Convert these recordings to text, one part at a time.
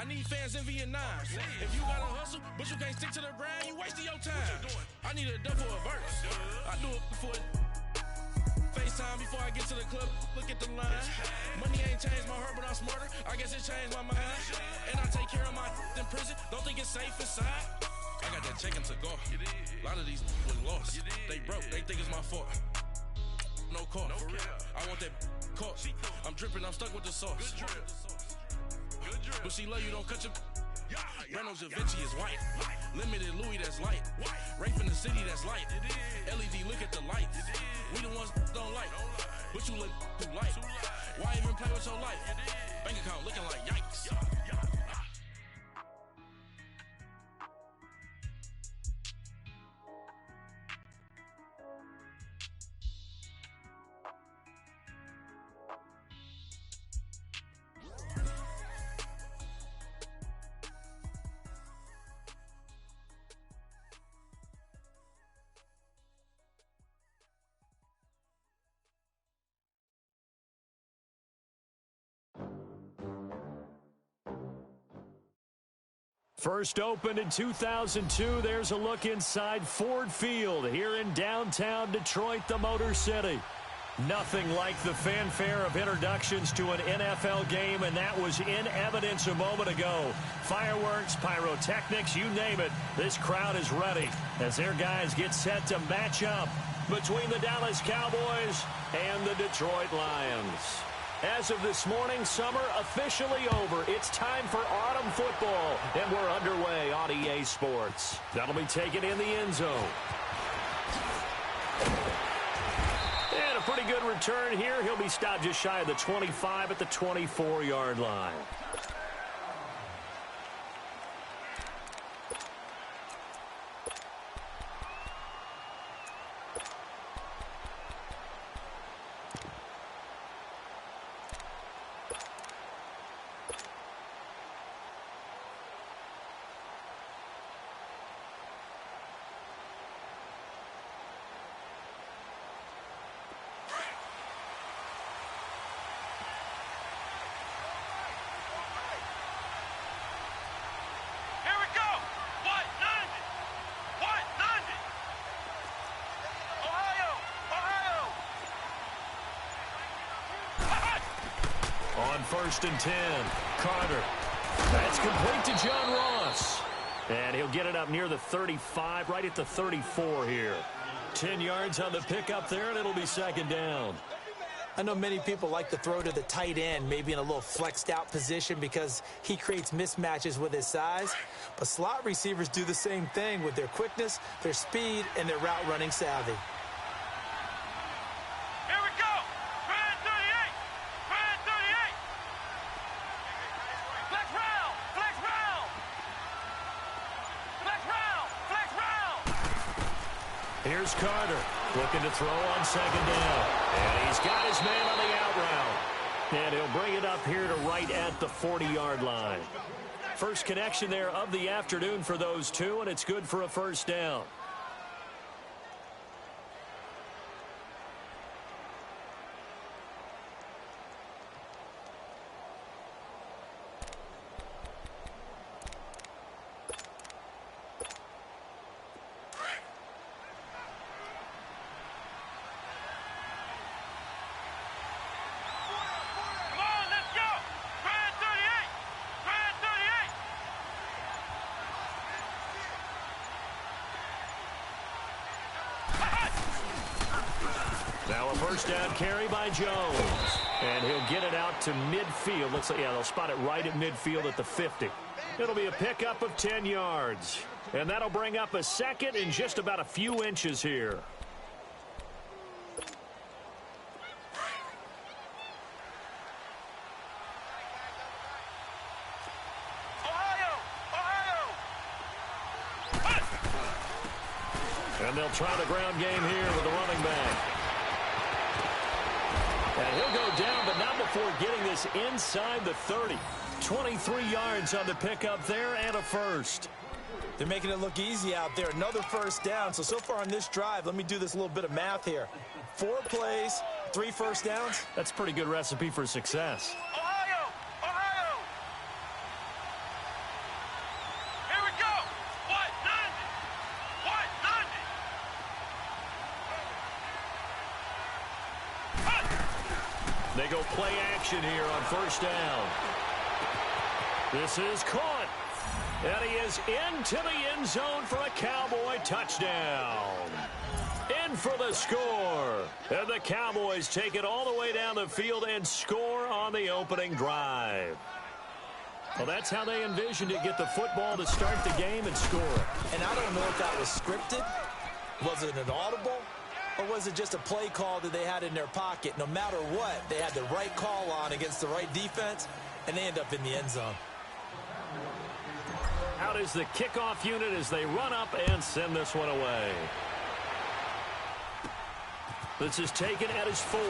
I need fans in Vietnam. If you gotta hustle, but you can't stick to the brand, you wasting your time. I need a dub for a verse. I do it for FaceTime before I get to the club. Look at the line. Money ain't changed my heart, but I'm smarter. I guess it changed my mind. And I take care of my in prison. Don't think it's safe inside. I got that chicken to go. A lot of these was lost. They broke. They think it's my fault. No call. For real. I want that caught. I'm dripping. I'm stuck with the sauce. But she love you. Don't cut your. Reynolds Da Vinci is white. Limited Louis, that's light. Rape in the city, that's light. LED, look at the lights. We the ones don't like. But you look too light. Why even play with your life? Bank account looking like yikes. First opened in 2002, there's a look inside Ford Field here in downtown Detroit, the Motor City. Nothing like the fanfare of introductions to an NFL game, and that was in evidence a moment ago. Fireworks, pyrotechnics, you name it. This crowd is ready as their guys get set to match up between the Dallas Cowboys and the Detroit Lions. As of this morning, summer officially over. It's time for autumn football, and we're underway on EA Sports. That'll be taken in the end zone. And a pretty good return here. He'll be stopped just shy of the 25 at the 24-yard line. First and 10. Carter. That's complete to John Ross. And he'll get it up near the 35, right at the 34 here. 10 yards on the pickup there, and it'll be second down. I know many people like to throw to the tight end, maybe in a little flexed out position because he creates mismatches with his size. But slot receivers do the same thing with their quickness, their speed, and their route running savvy. Here's Carter looking to throw on second down. And he's got his man on the out route. And he'll bring it up here to right at the 40-yard line. First connection there of the afternoon for those two, and it's good for a first down. Now a first down carry by Jones. And he'll get it out to midfield. Looks like, yeah, they'll spot it right at midfield at the 50. It'll be a pickup of 10 yards. And that'll bring up a second in just about a few inches here. And they'll try the ground game here with the running back. And he'll go down, but not before getting this inside the 30. 23 yards on the pickup there and a first. They're making it look easy out there. Another first down. So far on this drive, let me do this little bit of math here. 4 plays, 3 first downs. That's a pretty good recipe for success. go play action here on first down. This is caught. And he is into the end zone for a Cowboy touchdown. In for the score. And the Cowboys take it all the way down the field and score on the opening drive. Well, that's how they envisioned it. Get the football to start the game and score. And I don't know if that was scripted. Was it an audible? Or was it just a play call that they had in their pocket? No matter what, they had the right call on against the right defense, and they end up in the end zone. Out is the kickoff unit as they run up and send this one away. This is taken at his 4.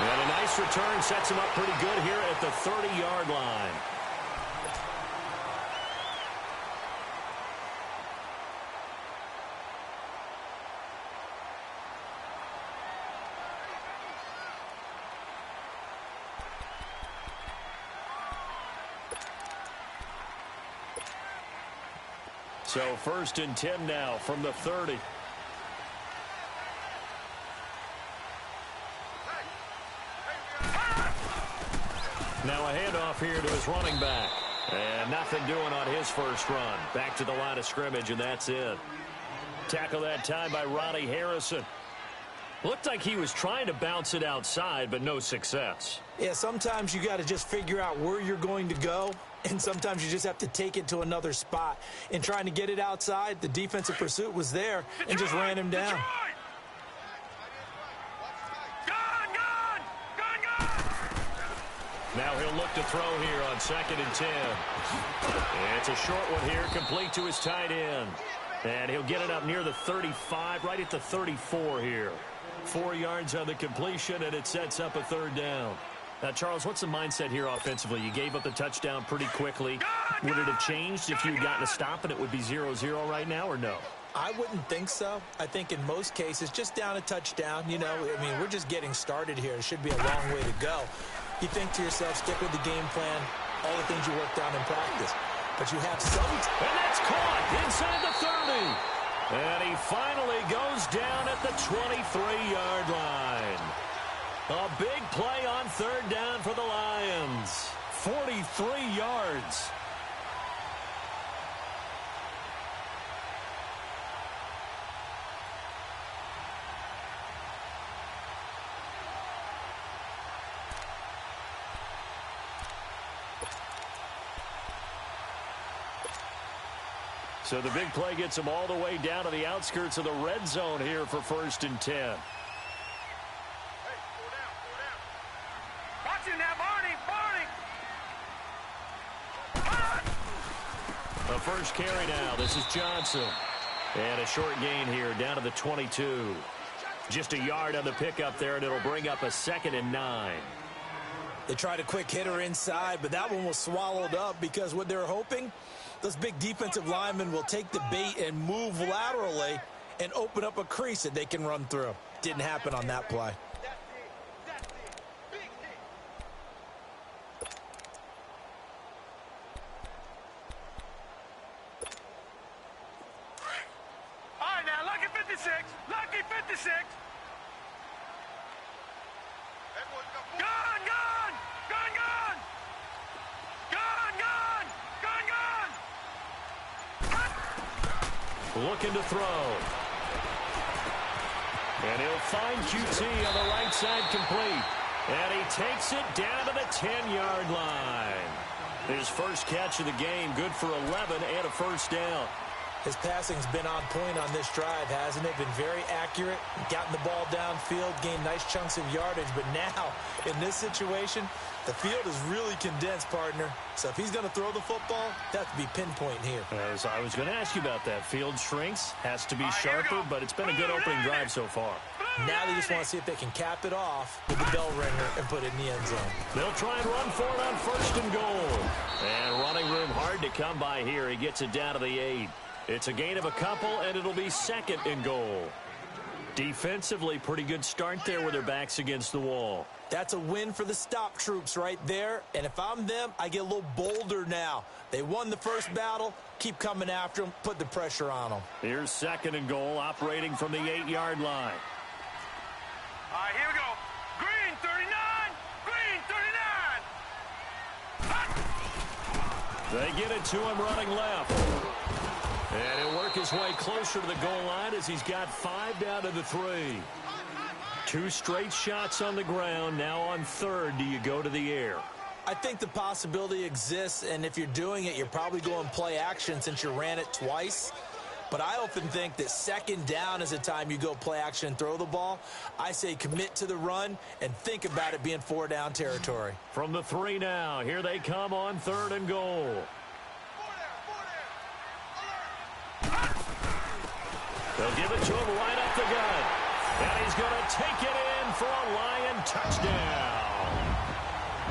And a nice return sets him up pretty good here at the 30-yard line. So 1st and 10 now from the 30. Now a handoff here to his running back. And nothing doing on his first run. Back to the line of scrimmage, and that's it. Tackle that time by Ronnie Harrison. Looked like he was trying to bounce it outside, but no success. Yeah, sometimes you got to just figure out where you're going to go, and sometimes you just have to take it to another spot. In trying to get it outside, the defensive pursuit was there and just ran him down. Now he'll look to throw here on 2nd and 10. It's a short one here, complete to his tight end. And he'll get it up near the 35, right at the 34 here. 4 yards on the completion, and it sets up a 3rd down. Now, Charles, what's the mindset here offensively? You gave up the touchdown pretty quickly. Would it have changed if you had gotten a stop and it would be 0-0 right now, or no? I wouldn't think so. I think in most cases, just down a touchdown, you know, I mean, we're just getting started here. It should be a long way to go. You think to yourself, stick with the game plan, all the things you worked on in practice. But you have some... And that's caught inside the 30. And he finally goes down at the 23-yard line. A big play on 3rd down for the Lions. 43 yards. So the big play gets him all the way down to the outskirts of the red zone here for 1st and 10. Hey, go down. Watch it now, Barney. A first carry now. This is Johnson. And a short gain here down to the 22. Just a yard on the pickup there, and it'll bring up a 2nd and 9. They tried a quick hitter inside, but that one was swallowed up because what they're hoping, those big defensive linemen will take the bait and move laterally and open up a crease that they can run through. Didn't happen on that play. All right, now, lucky 56. Lucky 56. Gun, gun! Gun, gun! Gun, gun! Gun, gun! Looking to throw. And he'll find QT on the right side complete. And he takes it down to the 10-yard line. His first catch of the game, good for 11 and a first down. His passing's been on point on this drive, hasn't it? Been very accurate, gotten the ball downfield, gained nice chunks of yardage. But now, in this situation, the field is really condensed, partner. So if he's going to throw the football, that has to be pinpoint here. As I was going to ask you about that. Field shrinks, has to be sharper, but it's been a good opening drive so far. Now they just want to see if they can cap it off with the bell ringer and put it in the end zone. They'll try and run for it on 1st and goal. And running room hard to come by here. He gets it down to the 8. It's a gain of a couple, and it'll be 2nd and goal. Defensively, pretty good start there with their backs against the wall. That's a win for the stop troops right there. And if I'm them, I get a little bolder now. They won the first battle. Keep coming after them. Put the pressure on them. Here's 2nd and goal, operating from the 8-yard line. All right, here we go. Green 39. Green 39. They get it to him running left. And he'll work his way closer to the goal line as he's got 5 down to the 3. 2 straight shots on the ground. Now on third, do you go to the air? I think the possibility exists, and if you're doing it, you're probably going play action since you ran it twice. But I often think that second down is the time you go play action and throw the ball. I say commit to the run and think about it being 4 down territory. From the 3 now, here they come on third and goal. They'll give it to him right up the gut. And he's going to take it in for a Lion touchdown.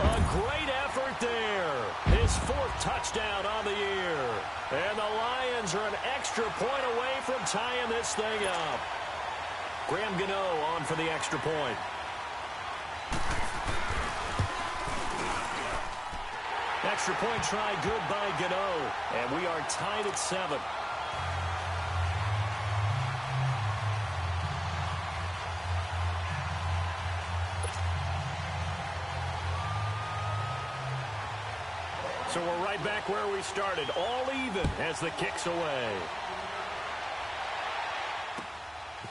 A great effort there. His 4th touchdown on the year. And the Lions are an extra point away from tying this thing up. Graham Gano on for the extra point. Extra point try good by Gano. And we are tied at 7. So we're right back where we started, all even as the kick's away.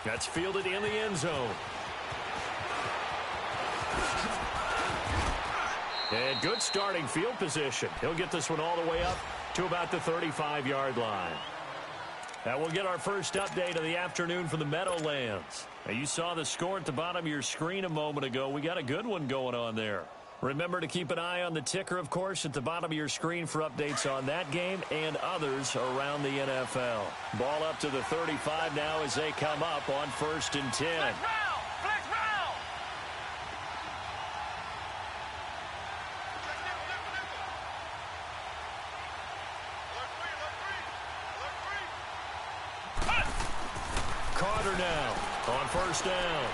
That's fielded in the end zone. And good starting field position. He'll get this one all the way up to about the 35-yard line. Now we'll get our first update of the afternoon from the Meadowlands. Now you saw the score at the bottom of your screen a moment ago. We got a good one going on there. Remember to keep an eye on the ticker, of course, at the bottom of your screen for updates on that game and others around the NFL. Ball up to the 35 now as they come up on 1st and 10. Flex round. Carter now on 1st down.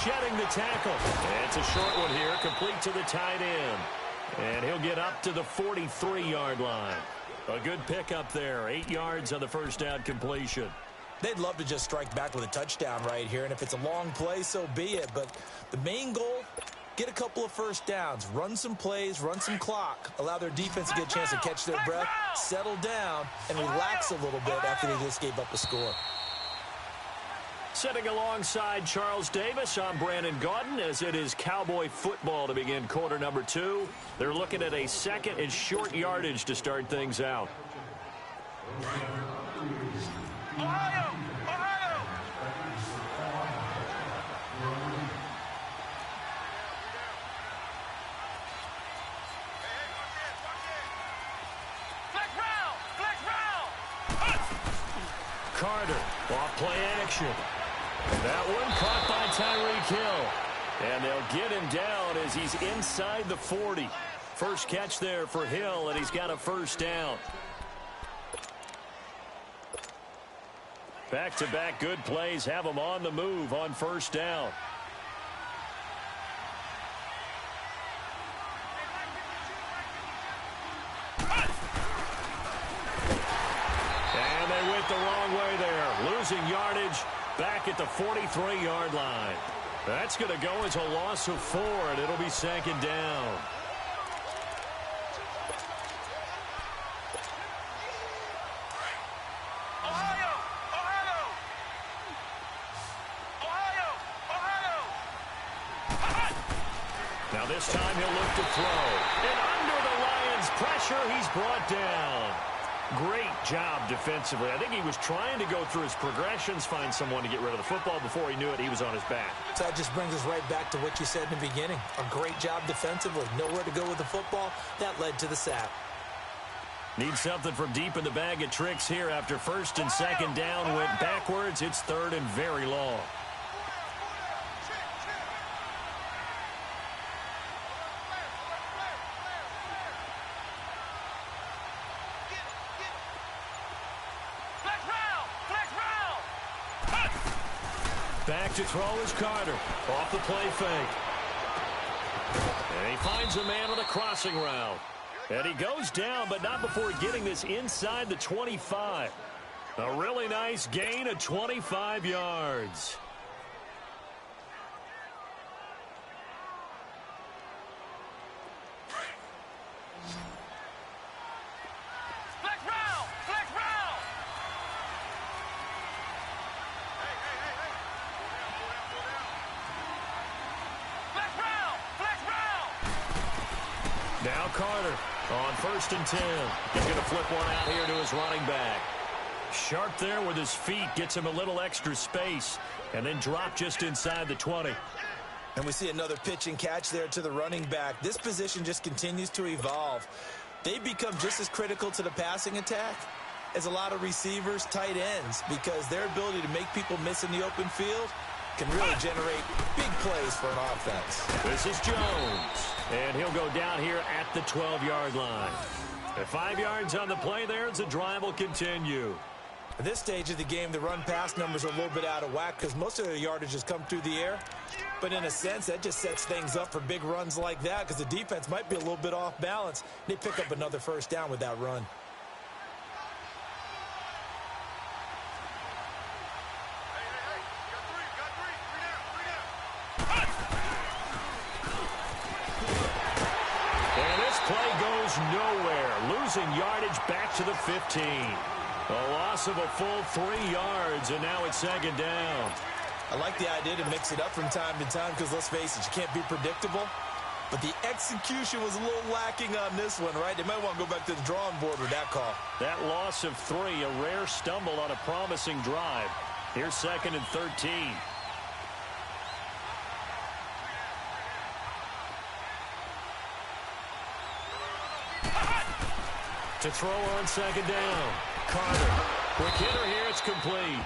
Shedding the tackle. And it's a short one here, complete to the tight end. And he'll get up to the 43-yard line. A good pickup there, 8 yards on the first down completion. They'd love to just strike back with a touchdown right here, and if it's a long play, so be it. But the main goal, get a couple of first downs, run some plays, run some clock, allow their defense to get a chance to catch their breath, settle down, and relax a little bit after they just gave up a score. Sitting alongside Charles Davis, I'm Brandon Gaudin as it is Cowboy football to begin quarter number 2. They're looking at a 2nd and short yardage to start things out. Ohio. Flex round. Carter, off play action. That one caught by Tyreek Hill. And they'll get him down as he's inside the 40. First catch there for Hill, and he's got a first down. Back-to-back good plays have him on the move on first down. And they went the wrong way there, losing yardage back at the 43-yard line. That's going to go as a loss of 4, and it'll be 2nd down. Now this time he'll look to throw. And under the Lions' pressure, he's brought down. Great job defensively. I think he was trying to go through his progressions, find someone to get rid of the football. Before he knew it, he was on his back. So that just brings us right back to what you said in the beginning. A great job defensively. Nowhere to go with the football. That led to the sack. Need something from deep in the bag of tricks here after 1st and 2nd down. Went backwards. It's 3rd and very long. Back to throw is Carter. Off the play fake. And he finds a man on a crossing route. And he goes down, but not before getting this inside the 25. A really nice gain of 25 yards. Now Carter on 1st and 10. He's going to flip one out here to his running back. Sharp there with his feet, gets him a little extra space, and then drop just inside the 20. And we see another pitch and catch there to the running back. This position just continues to evolve. They become just as critical to the passing attack as a lot of receivers, tight ends, because their ability to make people miss in the open field can really generate big plays for an offense. This is Jones, and he'll go down here at the 12-yard line. At 5 yards on the play there, as the drive will continue. At this stage of the game, the run-pass numbers are a little bit out of whack because most of their yardage has come through the air. But in a sense, that just sets things up for big runs like that because the defense might be a little bit off balance. They pick up another first down with that run. And this play goes nowhere, losing yardage back to the 15. A loss of a full 3 yards, and now it's 2nd down. I like the idea to mix it up from time to time because, let's face it, you can't be predictable. But the execution was a little lacking on this one, right? They might want to go back to the drawing board with that call. That loss of 3, a rare stumble on a promising drive. Here's 2nd and 13. To throw on 2nd down. Carter. Quick hitter here. It's complete.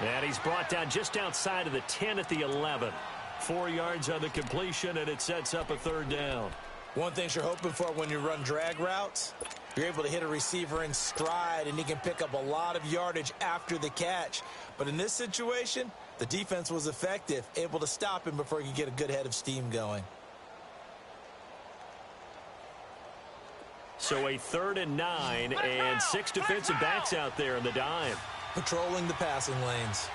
And he's brought down just outside of the 10 at the 11. 4 yards on the completion, and it sets up a 3rd down. One thing you're hoping for when you run drag routes, you're able to hit a receiver in stride, and he can pick up a lot of yardage after the catch. But in this situation, the defense was effective, able to stop him before he could get a good head of steam going. So a 3rd and 9, and 6 defensive backs out there in the dime. Patrolling the passing lanes.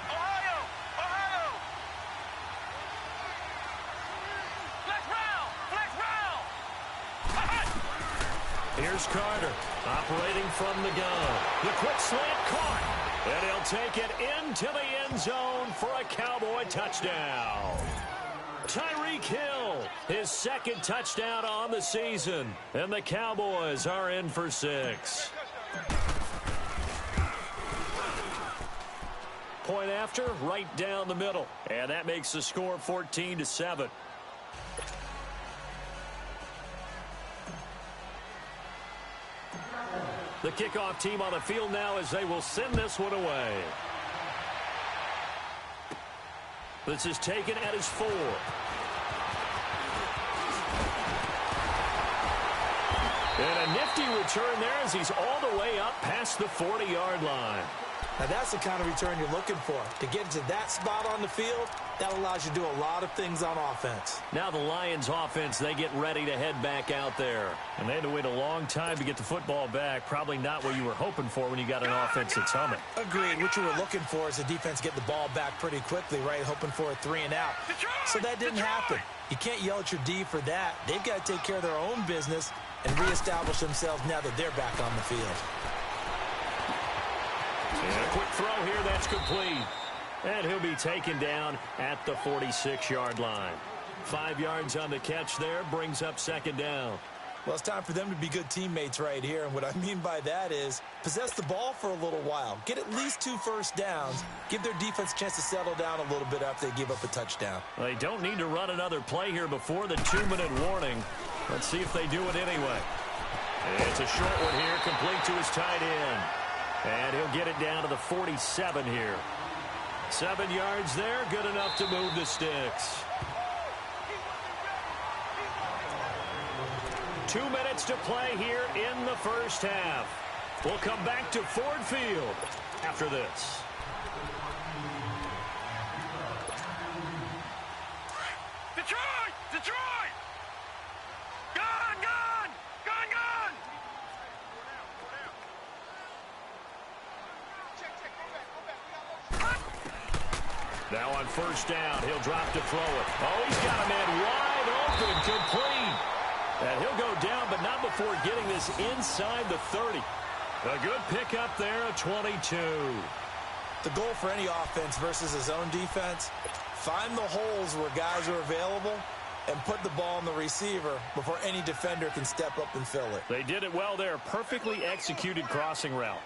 Ohio! Ohio! Flex round! Here's Carter, operating from the gun. The quick slant caught, and he'll take it into the end zone for a Cowboy touchdown. Tyreek Hill, his 2nd touchdown on the season, and the Cowboys are in for 6. Point after, right down the middle, and that makes the score 14-7. The kickoff team on the field now as they will send this one away. This is taken at his 4. And a nifty return there as he's all the way up past the 40-yard line. Now that's the kind of return you're looking for. To get to that spot on the field, that allows you to do a lot of things on offense. Now the Lions offense, they get ready to head back out there. And they had to wait a long time to get the football back. Probably not what you were hoping for when you got an offense that's humming. Agreed. What you were looking for is the defense get the ball back pretty quickly, right? Hoping for a 3 and out. So that didn't happen. You can't yell at your D for that. They've got to take care of their own business and reestablish themselves now that they're back on the field. And a quick throw here, that's complete. And he'll be taken down at the 46-yard line. 5 yards on the catch there, brings up 2nd down. Well, it's time for them to be good teammates right here. And what I mean by that is possess the ball for a little while. Get at least 2 first downs. Give their defense a chance to settle down a little bit after they give up a touchdown. Well, they don't need to run another play here before the 2-minute warning. Let's see if they do it anyway. It's a short one here, complete to his tight end. And he'll get it down to the 47 here. 7 yards there, good enough to move the sticks. 2 minutes to play here in the first half. We'll come back to Ford Field after this. Detroit! Detroit! Gun! Gun! Gun! Gun! Now on first down, he'll drop to throw it. Oh, he's got a man wide open, complete. And he'll go down, but not before getting this inside the 30. A good pickup there, a 22. The goal for any offense versus a zone defense, find the holes where guys are available and put the ball on the receiver before any defender can step up and fill it. They did it well there. Perfectly executed crossing route.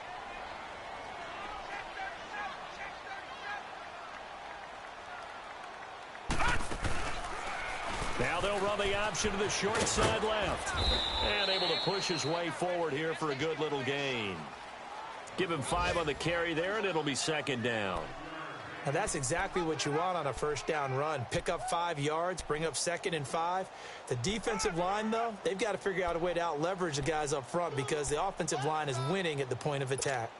Now they'll run the option to the short side left. And able to push his way forward here for a good little gain. Give him 5 on the carry there, and it'll be second down. Now that's exactly what you want on a first down run. Pick up 5 yards, bring up 2nd and 5. The defensive line, though, they've got to figure out a way to out-leverage the guys up front because the offensive line is winning at the point of attack.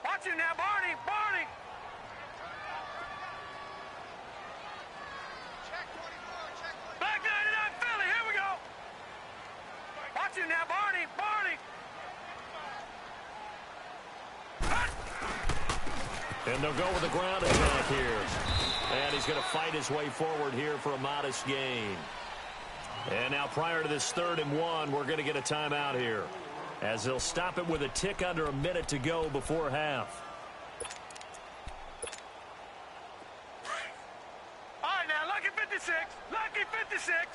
Watch it now, Barney! Barney! Back 99 Philly, here we go! Watch it now, Barney! Barney! And they'll go with the ground attack here. And he's going to fight his way forward here for a modest gain. And now prior to this 3rd and 1, we're going to get a timeout here, as they'll stop it with a tick under a minute to go before half. All right, now, lucky 56. Lucky 56.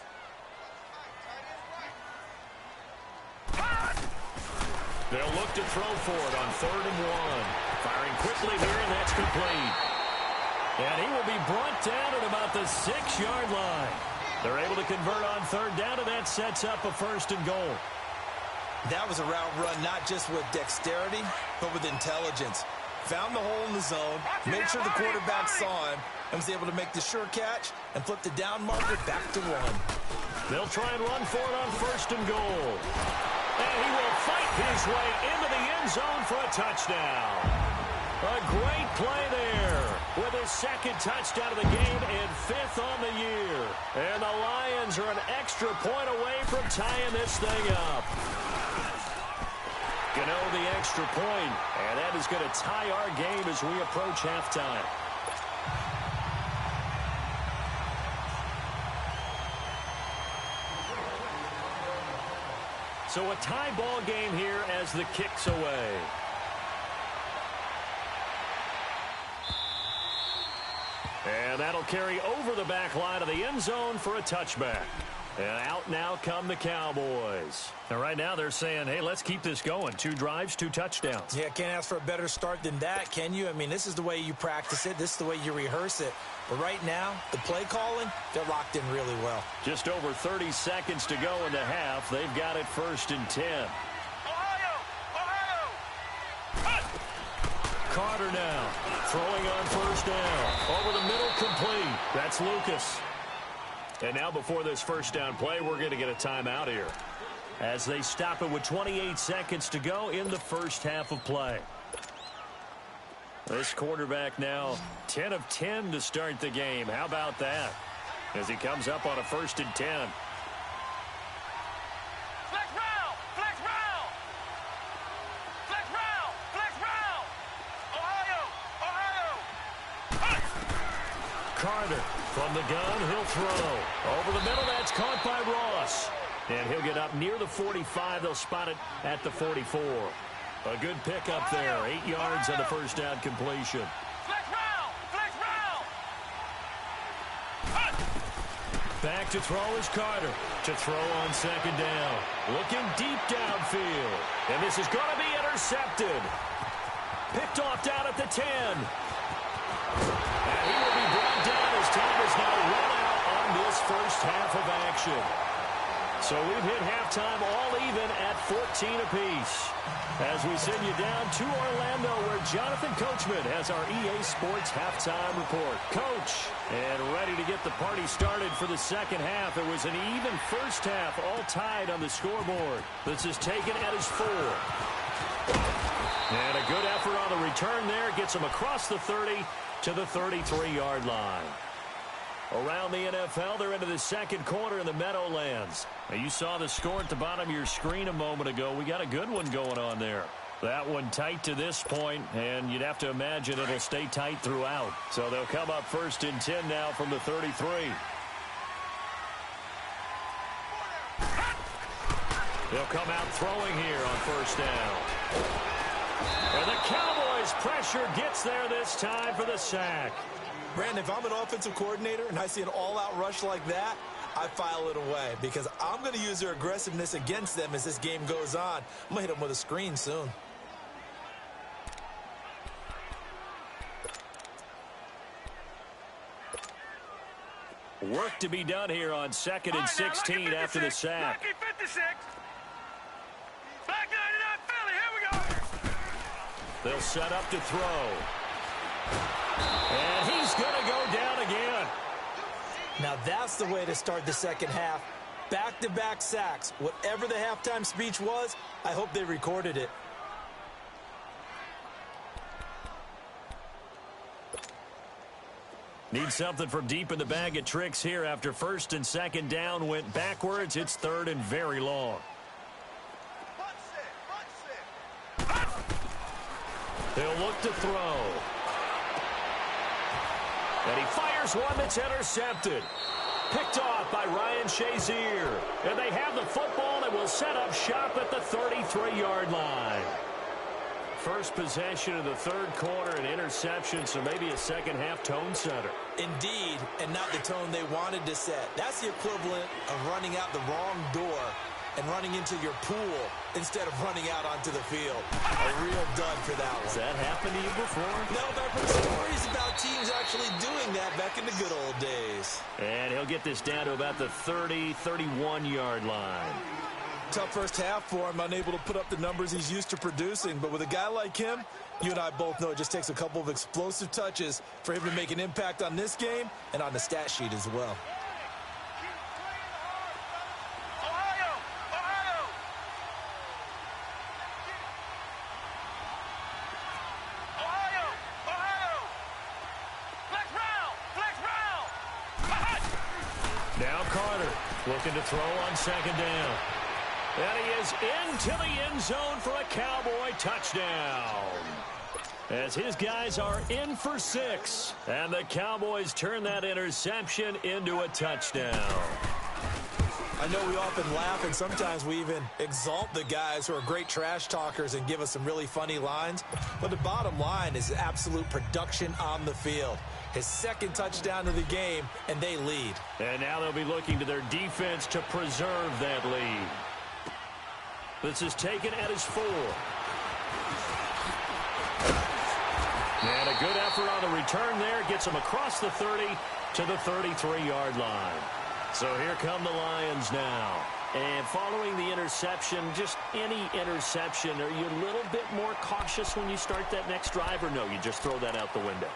They'll look to throw for it on 3rd and 1. Firing quickly here, and that's complete. And he will be brought down at about the 6-yard line. They're able to convert on 3rd down, and that sets up a 1st and goal. That was a route run not just with dexterity, but with intelligence. Found the hole in the zone, made sure the quarterback saw him, and was able to make the sure catch and flip the down marker back to 1. They'll try and run for it on 1st and goal. And he will fight his way into the end zone for a touchdown. A great play there with his 2nd touchdown of the game and 5th on the year. And the Lions are an extra point away from tying this thing up. Gano the extra point, and that is going to tie our game as we approach halftime. So a tie ball game here as the kick's away. And that'll carry over the back line of the end zone for a touchback. And out now come the Cowboys. And right now they're saying, hey, let's keep this going. 2 drives, 2 touchdowns. Yeah, can't ask for a better start than that, can you? I mean, this is the way you practice it. This is the way you rehearse it. But right now, the play calling, they're locked in really well. Just over 30 seconds to go in the half. They've got it 1st and 10. Ohio! Ohio! Carter now throwing on 1st down. Over the middle, complete. That's Lucas. And now before this 1st down play, we're going to get a timeout here, as they stop it with 28 seconds to go in the 1st half of play. This quarterback now 10 of 10 to start the game. How about that? As he comes up on a 1st and 10. Flex round! Flex round! Flex round! Flex round! Ohio! Ohio! Carter from the gun, he'll throw. Over the middle, that's caught by Ross. And he'll get up near the 45. They'll spot it at the 44. A good pickup there. 8 yards on the 1st down completion. Flex round! Flex round! Back to throw is Carter. To throw on 2nd down. Looking deep downfield. And this is going to be intercepted. Picked off down at the 10. And he will be brought down as time is now run out on this 1st half of action. So we've hit halftime all even at 14 apiece. As we send you down to Orlando, where Jonathan Coachman has our EA Sports halftime report. Coach, and ready to get the party started for the 2nd half. It was an even 1st half, all tied on the scoreboard. This is taken at his 4. And a good effort on the return there. Gets him across the 30 to the 33-yard line. Around the NFL, they're into the 2nd quarter in the Meadowlands. Now, you saw the score at the bottom of your screen a moment ago. We got a good one going on there. That one tight to this point, and you'd have to imagine it'll stay tight throughout. So they'll come up 1st and 10 now from the 33. They'll come out throwing here on 1st down. And the Cowboys pressure gets there this time for the sack. Brandon, if I'm an offensive coordinator and I see an all-out rush like that, I file it away because I'm going to use their aggressiveness against them as this game goes on. I'm going to hit them with a screen soon. Work to be done here on 2nd and 16 after the sack. Lucky 56. Back 99 Philly, here we go. They'll set up to throw. And he's going to go down again. Now that's the way to start the second half. Back-to-back sacks. Whatever the halftime speech was, I hope they recorded it. Need something from deep in the bag of tricks here after 1st and 2nd down went backwards. It's 3rd and very long. They'll look to throw. And he fires one that's intercepted. Picked off by Ryan Shazier. And they have the football and will set up shop at the 33-yard line. First possession of the 3rd quarter, an interception, so maybe a second-half tone setter. Indeed, and not the tone they wanted to set. That's the equivalent of running out the wrong door and running into your pool instead of running out onto the field. A real dud for that one. Has that happened to you before? No, but I've heard stories about teams actually doing that back in the good old days. And he'll get this down to about the 30, 31-yard line. Tough first half for him, unable to put up the numbers he's used to producing. But with a guy like him, you and I both know it just takes a couple of explosive touches for him to make an impact on this game and on the stat sheet as well. Now Carter looking to throw on 2nd down. And he is into the end zone for a Cowboy touchdown. As his guys are in for 6. And the Cowboys turn that interception into a touchdown. I know we often laugh and sometimes we even exalt the guys who are great trash talkers and give us some really funny lines. But the bottom line is absolute production on the field. His 2nd touchdown of the game, and they lead. And now they'll be looking to their defense to preserve that lead. This is taken at his 4. And a good effort on the return there. Gets him across the 30 to the 33-yard line. So here come the Lions now. And following the interception, just any interception, are you a little bit more cautious when you start that next drive, or no, you just throw that out the window?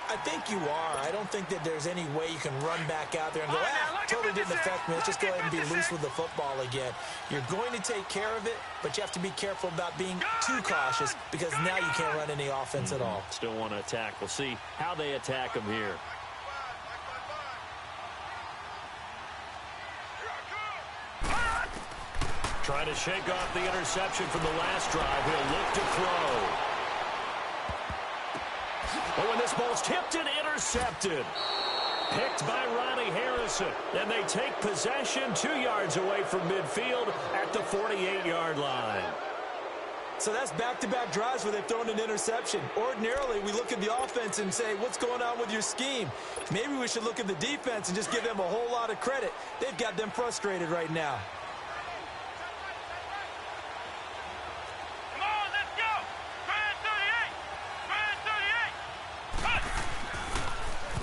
I think you are. I don't think that there's any way you can run back out there and go, totally didn't affect me. Let's just go ahead and be loose with the football again. You're going to take care of it, but you have to be careful about being too cautious because now you can't run any offense at all. Still want to attack. We'll see how they attack him here. Trying to shake off the interception from the last drive. He'll look to throw. Oh, and this ball's tipped and intercepted. Picked by Ronnie Harrison. And they take possession 2 yards away from midfield at the 48-yard line. So that's back-to-back drives where they've thrown an interception. Ordinarily, we look at the offense and say, what's going on with your scheme? Maybe we should look at the defense and just give them a whole lot of credit. They've got them frustrated right now.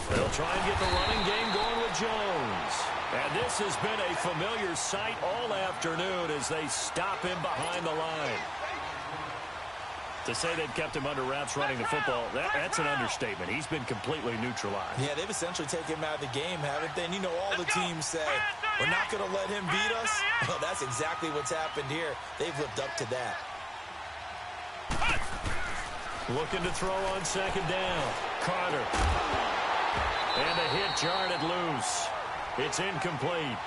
They'll try and get the running game going with Jones. And this has been a familiar sight all afternoon as they stop him behind the line. To say they've kept him under wraps running the football, that's an understatement. He's been completely neutralized. Yeah, they've essentially taken him out of the game, haven't they? And you know all the teams say, we're not going to let him beat us. Well, that's exactly what's happened here. They've lived up to that. Looking to throw on 2nd down. Carter. And the hit jarred it loose. It's incomplete.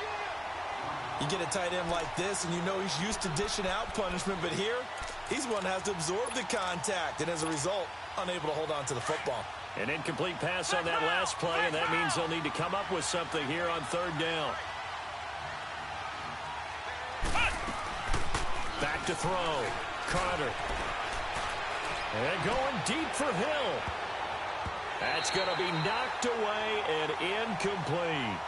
You get a tight end like this, and you know he's used to dishing out punishment, but here, he's one that has to absorb the contact, and as a result, unable to hold on to the football. An incomplete pass on that last play, and that means they'll need to come up with something here on 3rd down. Back to throw. Carter. And going deep for Hill. That's going to be knocked away and incomplete.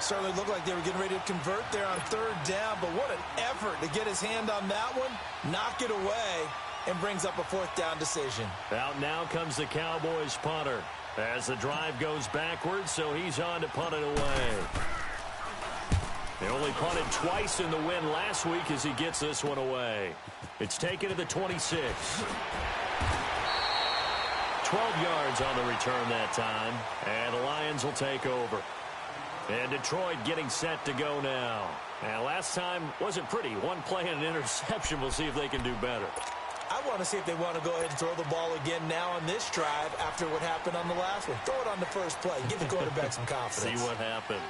Certainly looked like they were getting ready to convert there on third down, but what an effort to get his hand on that one, knock it away, and brings up a fourth down decision. Out now comes the Cowboys punter as the drive goes backwards, so he's on to punt it away. They only punted twice in the win last week as he gets this one away. It's taken to the 26. 12 yards on the return that time, and the Lions will take over. And Detroit getting set to go now. And last time wasn't pretty. One play and an interception. We'll see if they can do better. I want to see if they want to go ahead and throw the ball again now on this drive after what happened on the last one. Throw it on the first play. Give the quarterback some confidence. See what happens.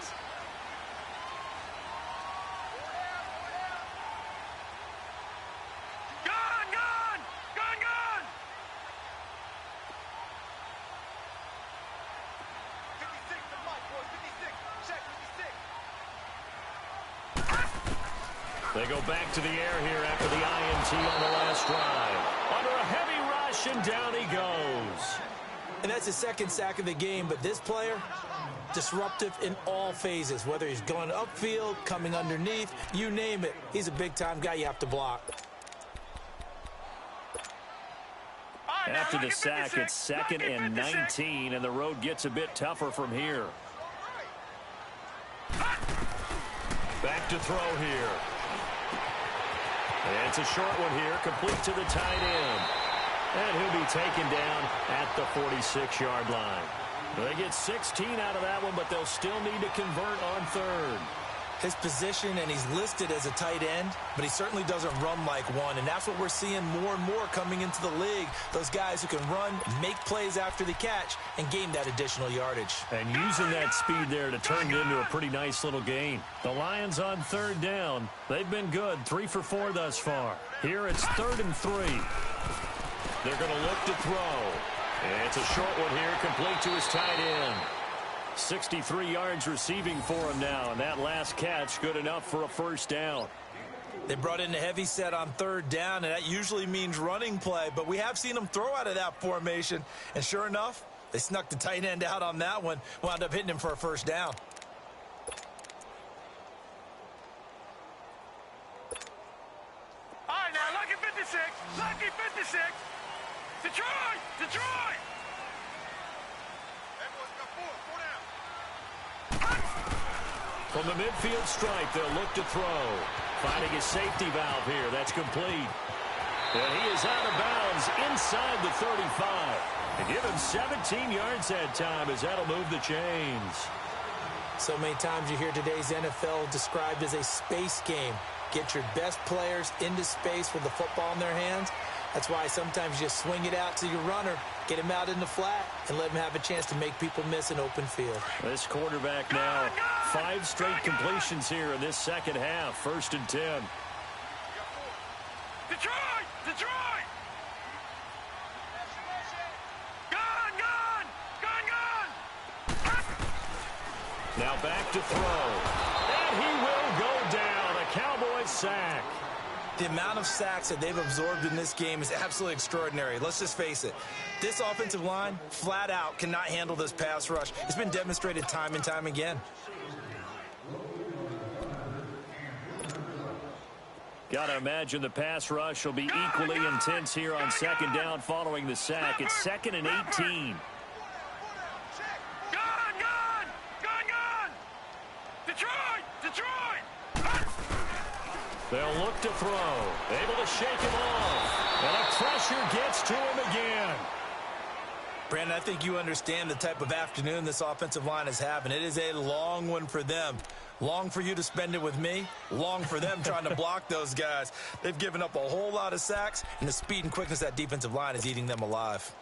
They go back to the air here after the INT on the last drive. Under a heavy rush, and down he goes. And that's his second sack of the game, but this player, disruptive in all phases, whether he's going upfield, coming underneath, you name it. He's a big-time guy you have to block. After the sack, it's 2nd and 19, and the road gets a bit tougher from here. Back to throw here. And it's a short one here, complete to the tight end. And he'll be taken down at the 46-yard line. They get 16 out of that one, but they'll still need to convert on third. His position, and he's listed as a tight end, but he certainly doesn't run like one, and that's what we're seeing more and more coming into the league. Those guys who can run, make plays after the catch, and gain that additional yardage. And using that speed there to turn it into a pretty nice little gain. The Lions on third down. They've been good, 3 for 4 thus far. Here it's 3rd and 3. They're going to look to throw. And it's a short one here, complete to his tight end. 63 yards receiving for him now, and that last catch good enough for a first down. They brought in a heavy set on third down, and that usually means running play, but we have seen them throw out of that formation, and sure enough, they snuck the tight end out on that one, wound up hitting him for a first down. All right, now, lucky 56, lucky 56. Detroit, Detroit. From the midfield stripe, they'll look to throw. Finding a safety valve here. That's complete. And he is out of bounds inside the 35. And give him 17 yards that time as that'll move the chains. So many times you hear today's NFL described as a space game. Get your best players into space with the football in their hands. That's why sometimes you just swing it out to your runner, get him out in the flat, and let him have a chance to make people miss an open field. This quarterback now, 5 straight completions here in this second half. 1st and 10. Detroit! Detroit! Gone! Gone! Gone! Gone! Now back to throw. And he will go down. A Cowboys sack. The amount of sacks that they've absorbed in this game is absolutely extraordinary. Let's just face it. This offensive line, flat out, cannot handle this pass rush. It's been demonstrated time and time again. Got to imagine the pass rush will be equally intense here on 2nd down following the sack. It's 2nd and 18. Gone! Gone! Gone! Gone! Detroit! Detroit! They'll look to throw. Able to shake him off. And a pressure gets to him again. Brandon, I think you understand the type of afternoon this offensive line is having. It is a long one for them. Long for you to spend it with me. Long for them trying to block those guys. They've given up a whole lot of sacks, and the speed and quickness of that defensive line is eating them alive.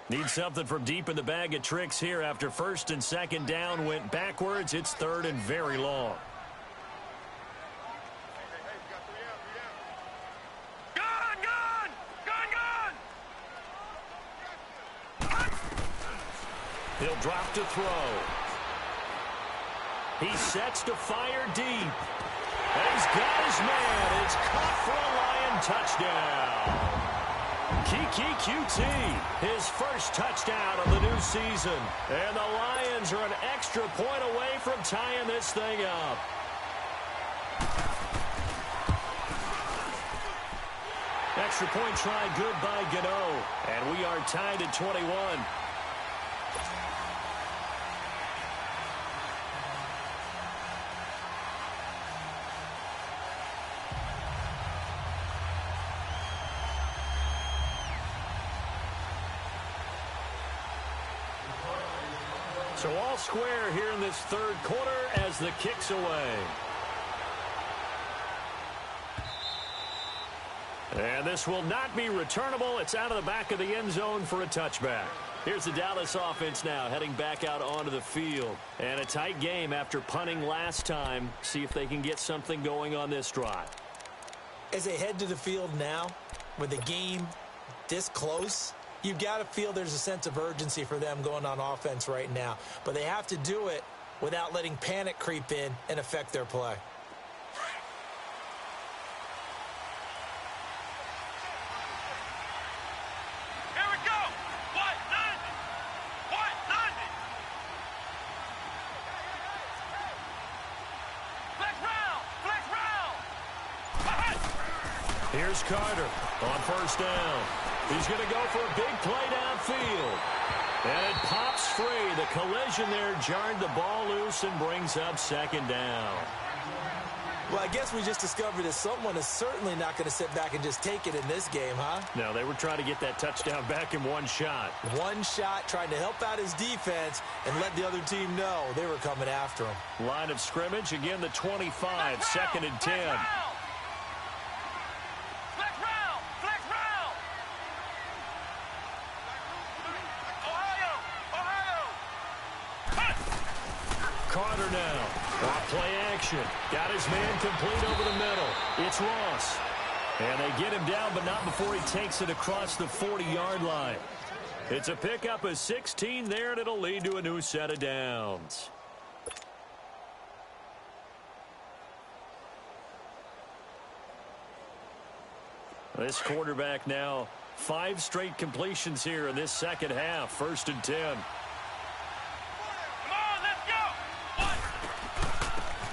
Need something from deep in the bag of tricks here after 1st and 2nd down went backwards. It's 3rd and very long. Gone! Gone! Gone! Gone! He'll drop to throw. He sets to fire deep. And he's got his man. It's caught for a Lion touchdown. Kiki QT, his first touchdown of the new season. And the Lions are an extra point away from tying this thing up. Extra point try good by Gano. And we are tied at 21. So all square here in this third quarter as the kick's away. And this will not be returnable. It's out of the back of the end zone for a touchback. Here's the Dallas offense now heading back out onto the field. And a tight game after punting last time. See if they can get something going on this drive. As they head to the field now, with the game this close, you've got to feel there's a sense of urgency for them going on offense right now. But they have to do it without letting panic creep in and affect their play. Here we go. What? None. What? None. Flex round. Flex round. Here's Carter on first down. He's going to go for a big play downfield. And it pops free. The collision there jarred the ball loose and brings up second down. Well, I guess we just discovered that someone is certainly not going to sit back and just take it in this game, huh? No, they were trying to get that touchdown back in one shot. One shot, trying to help out his defense and let the other team know they were coming after him. Line of scrimmage, again the 25, second and 10. Carter now. Off play action. Got his man complete over the middle. It's Ross. And they get him down, but not before he takes it across the 40-yard line. It's a pickup of 16 there, and it'll lead to a new set of downs. This quarterback now, 5 straight completions here in this second half. First and 10.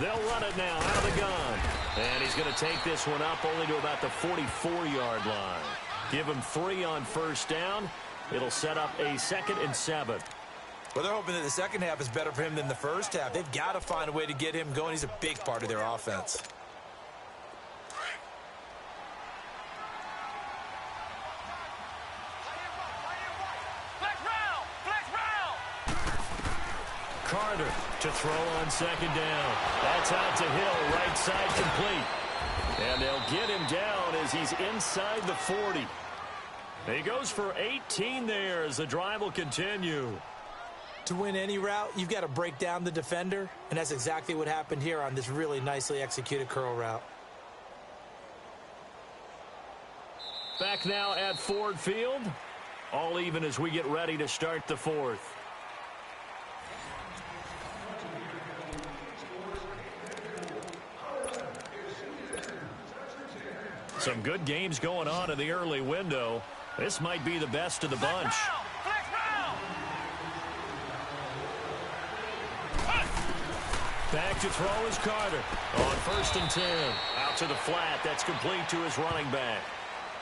They'll run it now out of the gun. And he's going to take this one up only to about the 44-yard line. Give him 3 on first down. It'll set up a 2nd and 7. Well, they're hoping that the second half is better for him than the first half. They've got to find a way to get him going. He's a big part of their offense. Carter to throw on second down. That's out to Hill, right side complete. And they'll get him down as he's inside the 40. He goes for 18 there as the drive will continue. To win any route, you've got to break down the defender, and that's exactly what happened here on this really nicely executed curl route. Back now at Ford Field. All even as we get ready to start the fourth. Some good games going on in the early window. This might be the best of the bunch. Back to throw is Carter on first and 10. Out to the flat. That's complete to his running back.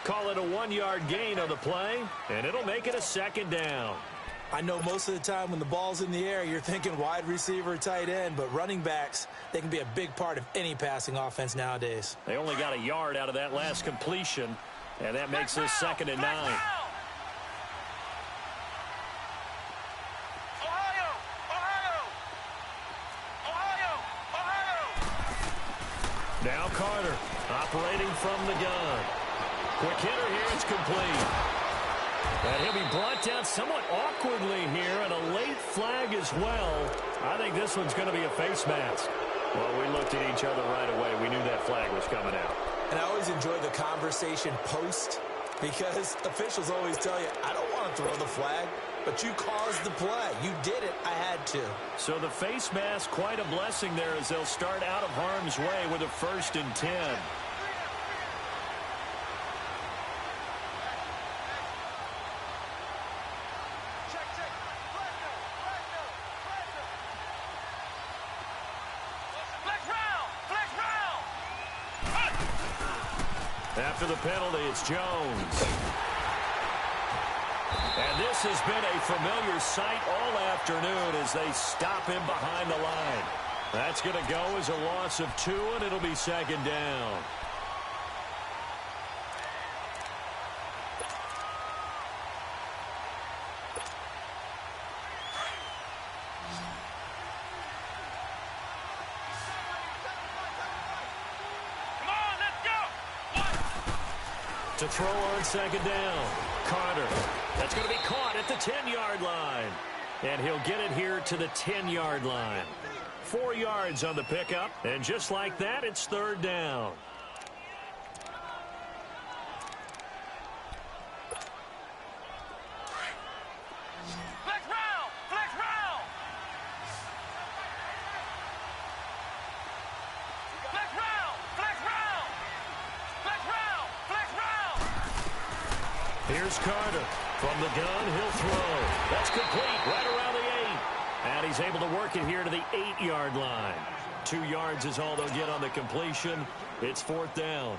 Call it a 1-yard gain on the play, and it'll make it a second down. I know most of the time when the ball's in the air, you're thinking wide receiver, tight end, but running backs, they can be a big part of any passing offense nowadays. They only got a yard out of that last completion, and that makes this 2nd and 9. Now Carter operating from the gun. Quick hitter here, it's complete. And he'll be brought down somewhat awkwardly here, and a late flag as well. I think this one's going to be a face mask. Well, we looked at each other right away. We knew that flag was coming out. And I always enjoy the conversation post Because officials always tell you, I don't want to throw the flag, but you caused the play. You did it. I had to. So the face mask, quite a blessing there as they'll start out of harm's way with a 1st and 10. After the penalty, it's Jones. And this has been a familiar sight all afternoon as they stop him behind the line. That's going to go as a loss of 2, and it'll be 2nd down. To throw on 2nd down. Carter. That's going to be caught at the 10-yard line. And he'll get it here to the 10-yard line. 4 yards on the pickup. And just like that, it's 3rd down. Here's Carter. From the gun, he'll throw. That's complete right around the 8. And he's able to work it here to the 8-yard line. 2 yards is all they'll get on the completion. It's 4th down.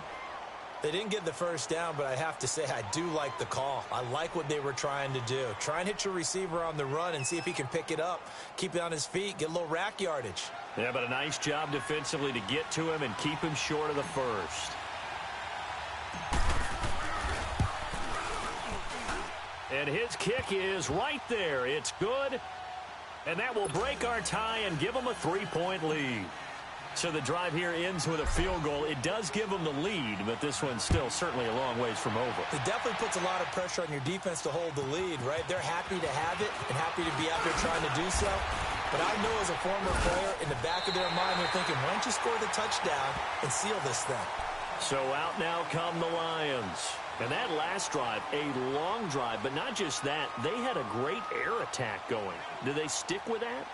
They didn't get the 1st down, but I have to say I do like the call. I like what they were trying to do. Try and hit your receiver on the run and see if he can pick it up. Keep it on his feet, get a little rack yardage. Yeah, but a nice job defensively to get to him and keep him short of the 1st. And his kick is right there. It's good. And that will break our tie and give them a 3-point lead. So the drive here ends with a field goal. It does give them the lead, but this one's still certainly a long ways from over. It definitely puts a lot of pressure on your defense to hold the lead, right? They're happy to have it and happy to be out there trying to do so. But I know as a former player, in the back of their mind, they're thinking, why don't you score the touchdown and seal this thing? So out now come the Lions. And that last drive, a long drive, but not just that, they had a great air attack going. Do they stick with that?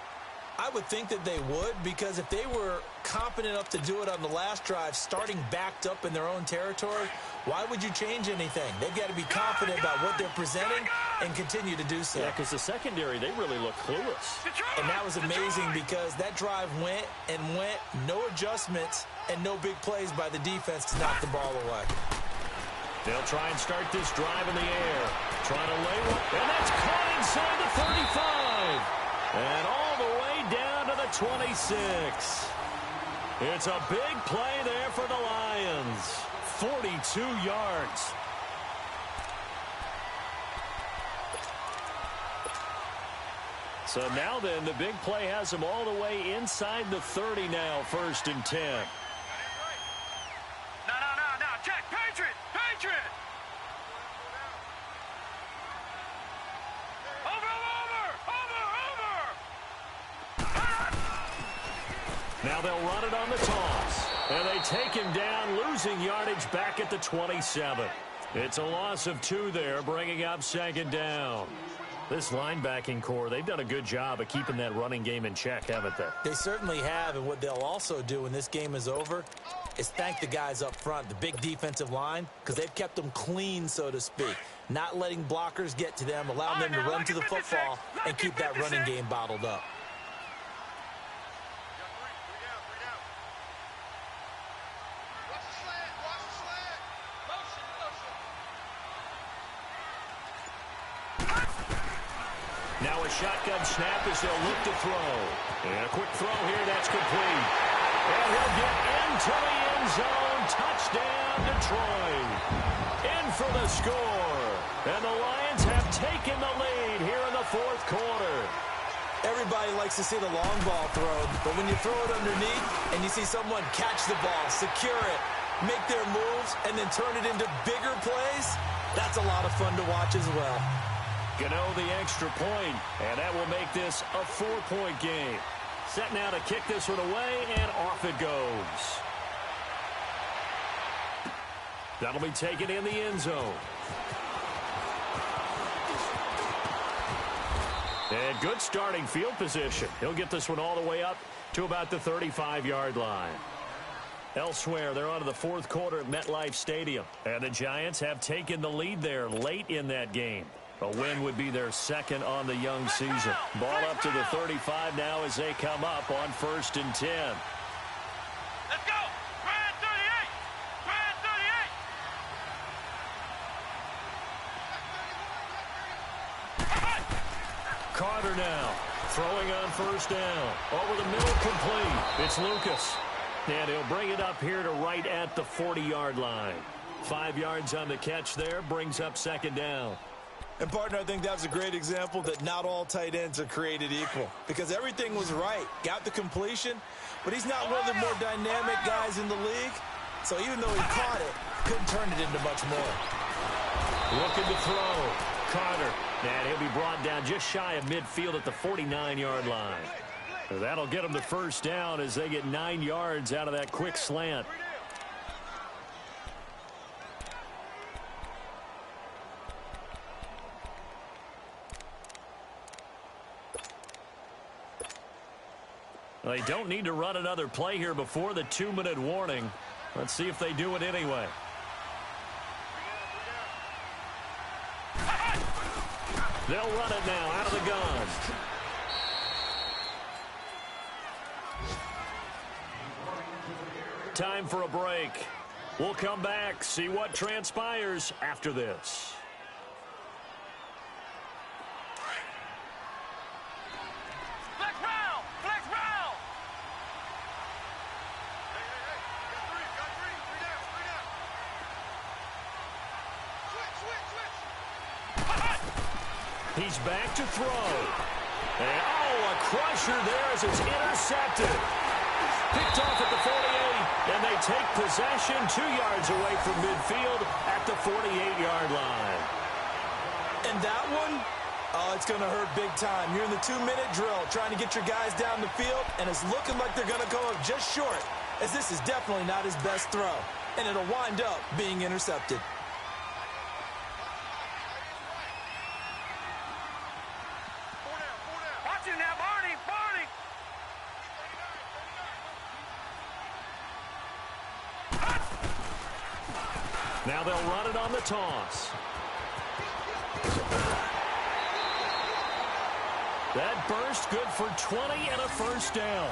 I would think that they would, because if they were competent enough to do it on the last drive, starting backed up in their own territory, why would you change anything? They've got to be confident about what they're presenting and continue to do so. Yeah, because the secondary, they really look clueless. And that was amazing because that drive went and went, no adjustments and no big plays by the defense to knock the ball away. They'll try and start this drive in the air. Trying to lay one, and that's caught inside the 35. And all the way down to the 26. It's a big play there for the Lions. 42 yards. So now then, the big play has them all the way inside the 30 now, 1st and 10. No, check, Patriot! Now they'll run it on the toss. And they take him down, losing yardage back at the 27. It's a loss of 2 there, bringing up 2nd down. This linebacking core, they've done a good job of keeping that running game in check, haven't they? They certainly have, and what they'll also do when this game is over is thank the guys up front, the big defensive line, because they've kept them clean, so to speak. Not letting blockers get to them, allowing them to run to the football and keep that running game bottled up. Now a shotgun snap as they'll look to throw. And a quick throw here, that's complete. And he'll get into the end zone. Touchdown, Detroit. In for the score. And the Lions have taken the lead here in the 4th quarter. Everybody likes to see the long ball thrown, but when you throw it underneath and you see someone catch the ball, secure it, make their moves, and then turn it into bigger plays, that's a lot of fun to watch as well. Gano the extra point, and that will make this a 4-point game. Set now to kick this one away, and off it goes. That'll be taken in the end zone. And good starting field position. He'll get this one all the way up to about the 35-yard line. Elsewhere, they're on to the fourth quarter at MetLife Stadium. And the Giants have taken the lead there late in that game. A win would be their second on the young season. Ball up to the 35 now as they come up on 1st and 10. Let's go! Grand 38! Grand 38! Carter now throwing on 1st down. Over the middle, complete. It's Lucas. And he'll bring it up here to right at the 40-yard line. 5 yards on the catch there, brings up 2nd down. And, partner, I think that was a great example that not all tight ends are created equal because everything was right. Got the completion, but he's not one of the more dynamic guys in the league. So even though he caught it, couldn't turn it into much more. Looking to throw. Carter. And he'll be brought down just shy of midfield at the 49-yard line. So that'll get them the 1st down as they get 9 yards out of that quick slant. They don't need to run another play here before the 2-minute warning. Let's see if they do it anyway. They'll run it now out of the gun. Time for a break. We'll come back, see what transpires after this. He's back to throw. And, a crusher there as it's intercepted. Picked off at the 48, and they take possession 2 yards away from midfield at the 48-yard line. And that one, it's going to hurt big time. You're in the 2-minute drill trying to get your guys down the field, and it's looking like they're going to go up just short, as this is definitely not his best throw, and it'll wind up being intercepted. Now they'll run it on the toss. That burst good for 20 and a 1st down.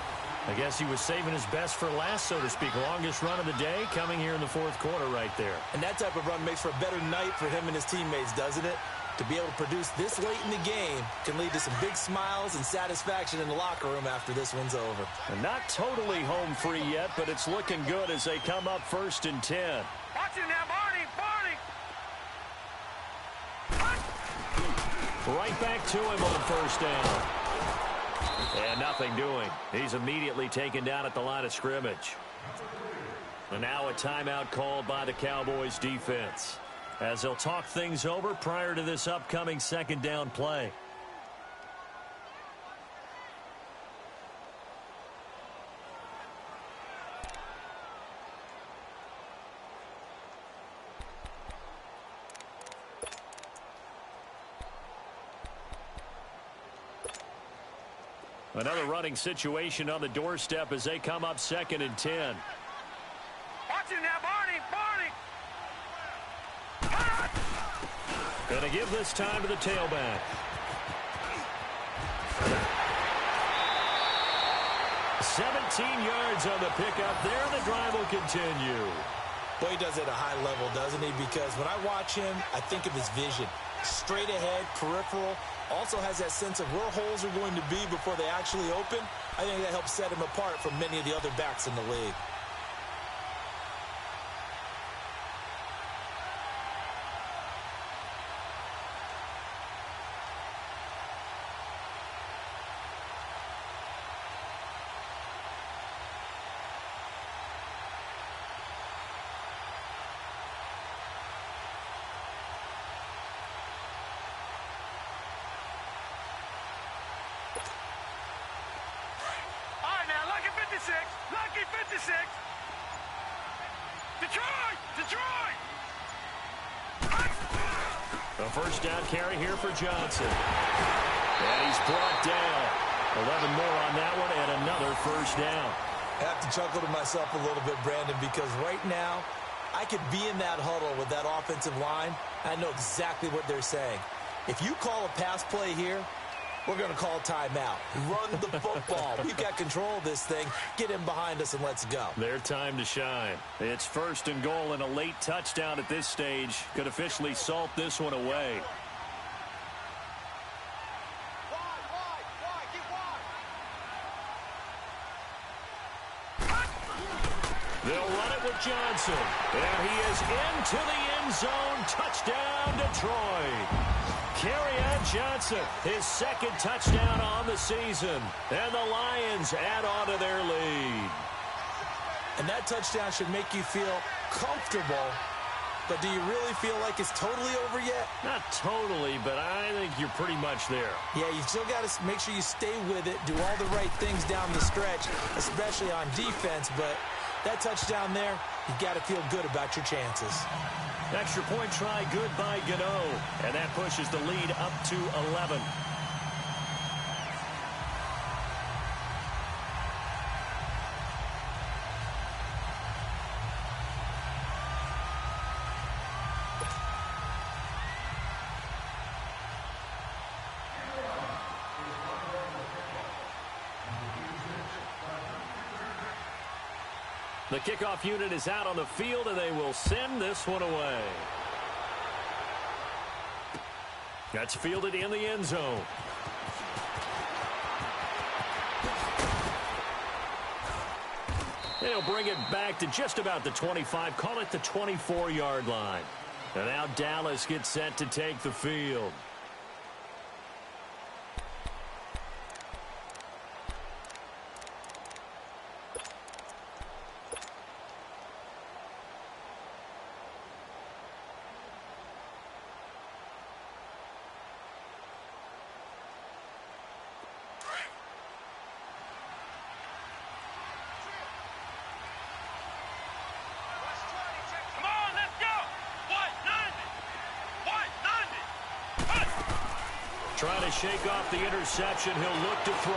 I guess he was saving his best for last, so to speak. Longest run of the day coming here in the 4th quarter right there. And that type of run makes for a better night for him and his teammates, doesn't it? To be able to produce this late in the game can lead to some big smiles and satisfaction in the locker room after this one's over. And not totally home free yet, but it's looking good as they come up 1st and 10. Watch it now, Barney! Right back to him on 1st down. And nothing doing. He's immediately taken down at the line of scrimmage. And now a timeout called by the Cowboys defense, as they'll talk things over prior to this upcoming 2nd down play. Another running situation on the doorstep as they come up 2nd and 10. Watch it now, Barney! Going to give this time to the tailback. $17 yards on the pickup there, and the drive will continue. Boy, he does it at a high level, doesn't he? Because when I watch him, I think of his vision. Straight ahead, peripheral. Also has that sense of where holes are going to be before they actually open. I think that helps set him apart from many of the other backs in the league. Lucky 56. Detroit! A 1st down carry here for Johnson. And he's brought down. 11 more on that one and another first down. I have to chuckle to myself a little bit, Brandon, because right now I could be in that huddle with that offensive line. I know exactly what they're saying. If you call a pass play here, we're going to call timeout. Run the football. We've got control of this thing. Get in behind us and let's go. Their time to shine. It's 1st and goal and a late touchdown at this stage. Could officially salt this one away. They'll run it with Johnson. And he is into the end zone. Touchdown, Detroit. Kerryon Johnson, his 2nd touchdown on the season. And the Lions add on to their lead. And that touchdown should make you feel comfortable. But do you really feel like it's totally over yet? Not totally, but I think you're pretty much there. Yeah, you still got to make sure you stay with it, do all the right things down the stretch, especially on defense. But that touchdown there, you got to feel good about your chances. Extra point try, good by Gano. And that pushes the lead up to 11. The kickoff unit is out on the field, and they will send this one away. That's fielded in the end zone. They'll bring it back to just about the 25, call it the 24-yard line. And now Dallas gets set to take the field. Trying to shake off the interception. He'll look to throw.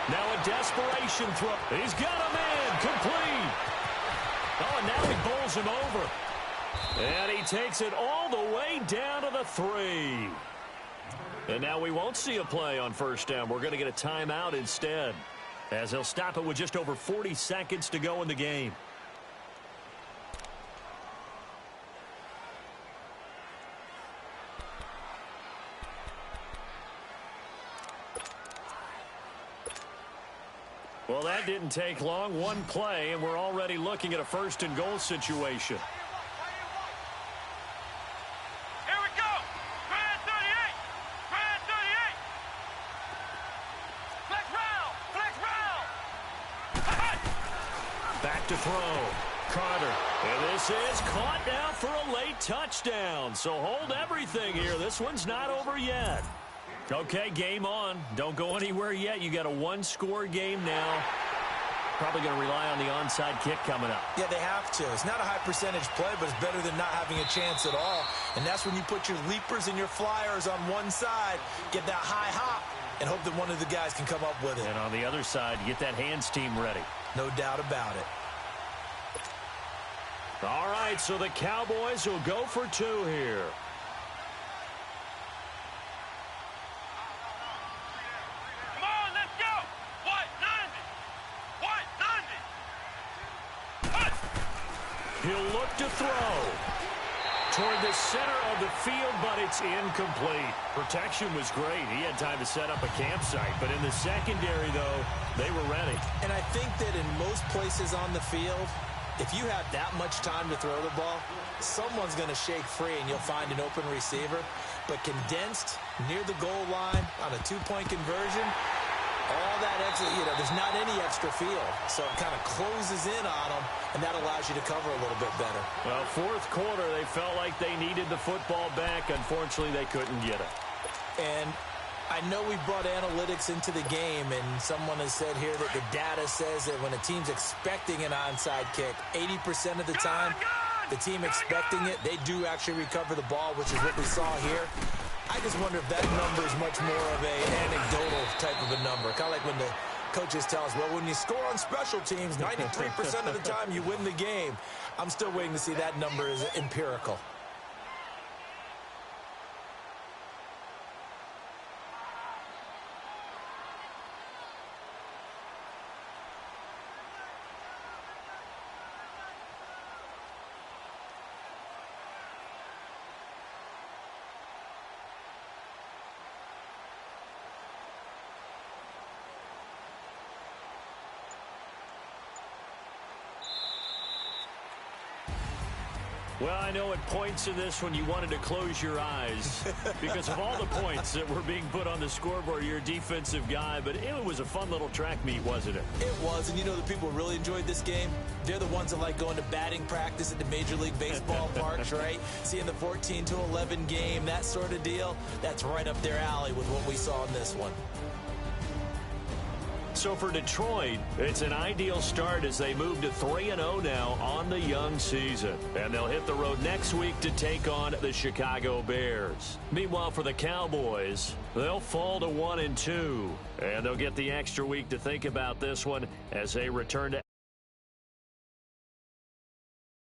Now a desperation throw. He's got him in. Complete. Oh, and now he bowls him over. And he takes it all the way down to the 3. And now we won't see a play on first down. We're going to get a timeout instead, as he'll stop it with just over 40 seconds to go in the game. Well, that didn't take long. One play, and we're already looking at a 1st and goal situation. Here we go. Grand 38. Grand 38. Flex round. Flex round. Back to throw. Carter. And this is caught now for a late touchdown. So hold everything here. This one's not over yet. Okay, game on. Don't go anywhere yet. You got a 1-score game now. Probably going to rely on the onside kick coming up. Yeah, they have to. It's not a high percentage play, but it's better than not having a chance at all. And that's when you put your leapers and your flyers on one side, get that high hop, and hope that one of the guys can come up with it. And on the other side, get that hands team ready. No doubt about it. All right, so the Cowboys will go for 2 here. He'll look to throw toward the center of the field, but it's incomplete. Protection was great. He had time to set up a campsite, but in the secondary, though, they were ready. And I think that in most places on the field, if you have that much time to throw the ball, someone's going to shake free and you'll find an open receiver. But condensed near the goal line on a 2-point conversion, all that extra, there's not any extra field. So it kind of closes in on them, and that allows you to cover a little bit better. Well, 4th quarter, they felt like they needed the football back. Unfortunately, they couldn't get it. And I know we brought analytics into the game, and someone has said here that the data says that when a team's expecting an onside kick, 80% of the time, the team expecting it, they do actually recover the ball, which is what we saw here. I just wonder if that number is much more of an anecdotal type of a number. Kind of like when the coaches tell us, well, when you score on special teams, 93% of the time you win the game. I'm still waiting to see that number is empirical. Well, I know at points in this one you wanted to close your eyes because of all the points that were being put on the scoreboard. You're a defensive guy, but it was a fun little track meet, wasn't it? It was, and you know the people who really enjoyed this game? They're the ones that like going to batting practice at the Major League Baseball parks, right? Seeing the 14-11 game, that sort of deal, that's right up their alley with what we saw in this one. So for Detroit, it's an ideal start as they move to 3-0 now on the young season. And they'll hit the road next week to take on the Chicago Bears. Meanwhile, for the Cowboys, they'll fall to 1-2. And they'll get the extra week to think about this one as they return to